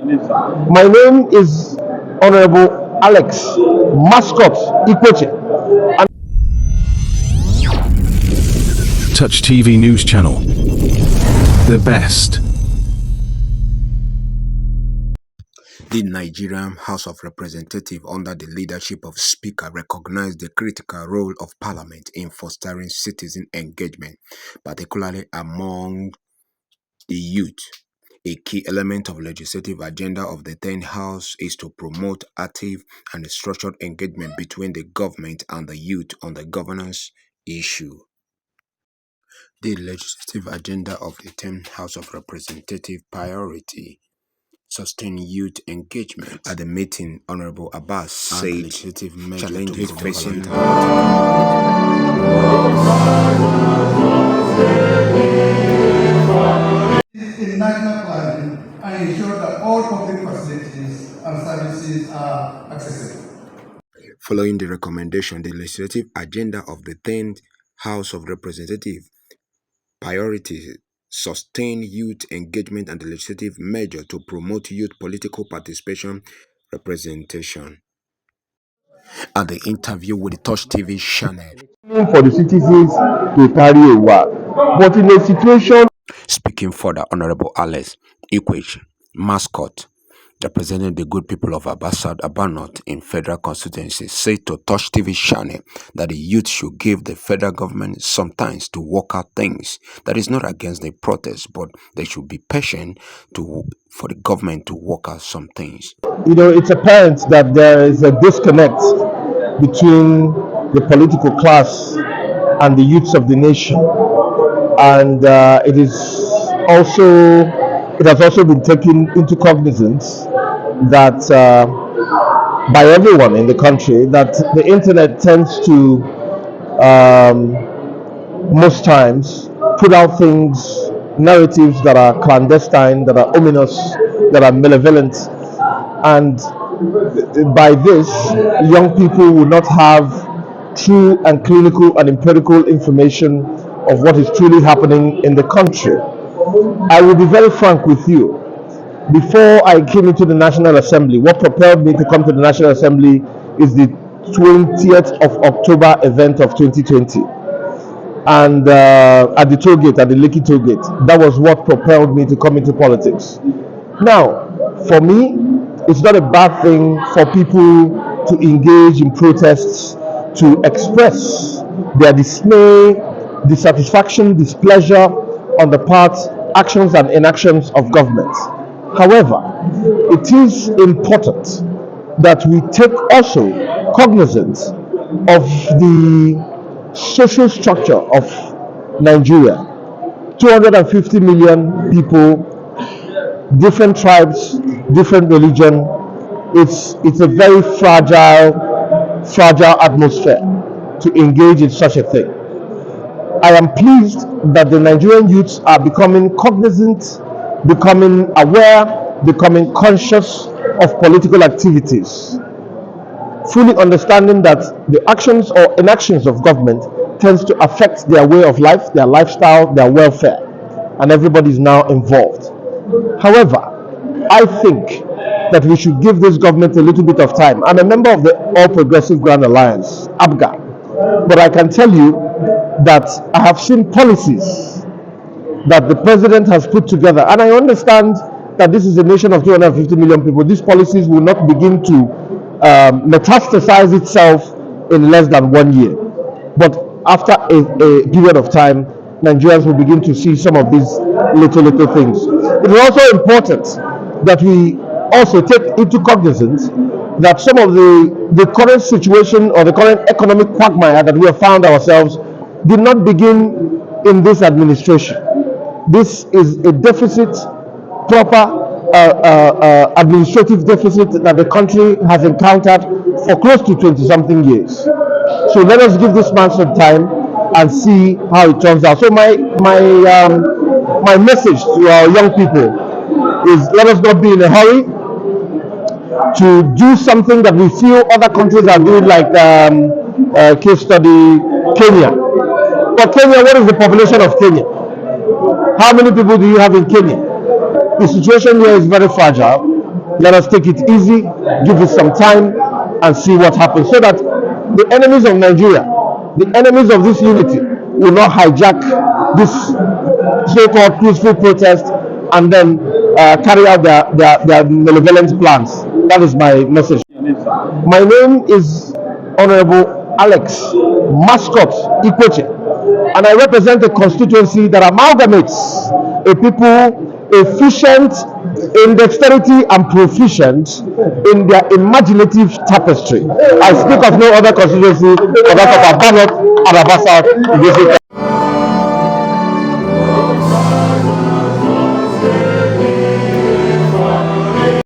My name is Honorable Alex Mascot Ikwechegh. Touch TV News Channel. The best. The Nigerian House of Representatives, under the leadership of Speaker, recognized the critical role of Parliament in fostering citizen engagement, particularly among the youth. A key element of legislative agenda of the 10th House is to promote active and structured engagement between the government and the youth on the governance issue. The legislative agenda of the 10th House of Representatives priority sustain youth engagement. At the meeting, Honorable Abbas said legislative challenges facing in national planning and ensure that all public facilities and services are accessible. Following the recommendation, the legislative agenda of the 10th House of Representatives priorities sustain youth engagement and the legislative measure to promote youth political participation representation. At the interview with the Touch TV channel, For the citizens to carry a while. But in a situation, speaking for the Honorable Alex Ikwechegh, Mascot, representing the good people of Mascot North in federal constituency, said to Touch TV channel that the youth should give the federal government some time to work out things. That is not against the protest, but they should be patient for the government to work out some things. it's apparent that there is a disconnect between the political class and the youths of the nation, and it has also been taken into cognizance that by everyone in the country that the internet tends to most times put out narratives that are clandestine, that are ominous, that are malevolent, and by this, young people will not have true and clinical and empirical information of what is truly happening in the country. I will be very frank with you. Before I came into the National Assembly, what propelled me to come to the National Assembly is the 20th of October event of 2020. And at the toll gate, at the Lekki toll gate, that was what propelled me to come into politics. Now, for me, it's not a bad thing for people to engage in protests, to express their dismay, dissatisfaction, displeasure on the part, actions and inactions of government. However, it is important that we take also cognizance of the social structure of Nigeria. 250 million people, different tribes, different religion. It's a very fragile atmosphere to engage in such a thing. I am pleased that the Nigerian youths are becoming cognizant, becoming aware, becoming conscious of political activities, fully understanding that the actions or inactions of government tends to affect their way of life, their lifestyle, their welfare, and everybody is now involved. However, I think that we should give this government a little bit of time. I'm a member of the All Progressive Grand Alliance, ABGA, but I can tell you that I have seen policies that the president has put together, and I understand that this is a nation of 250 million people. These policies will not begin to metastasize itself in less than 1 year. But after a period of time, Nigerians will begin to see some of these little things. It is also important that we also take into cognizance that some of the current situation or the current economic quagmire that we have found ourselves did not begin in this administration. This is a deficit, proper administrative deficit that the country has encountered for close to 20-something years. So let us give this man some time and see how it turns out. So my message to our young people is, let us not be in a hurry to do something that we feel other countries are doing, like case study Kenya. But Kenya, what is the population of Kenya? How many people do you have in Kenya? The situation here is very fragile. Let us take it easy, give it some time, and see what happens, so that the enemies of Nigeria, the enemies of this unity, will not hijack this so-called peaceful protest and then carry out their malevolent plans. That is my message. My name is Honorable Alex Mascot Ikwechegh, and I represent a constituency that amalgamates a people efficient in dexterity and proficient in their imaginative tapestry. I speak of no other constituency but that of Abanot and Abasa.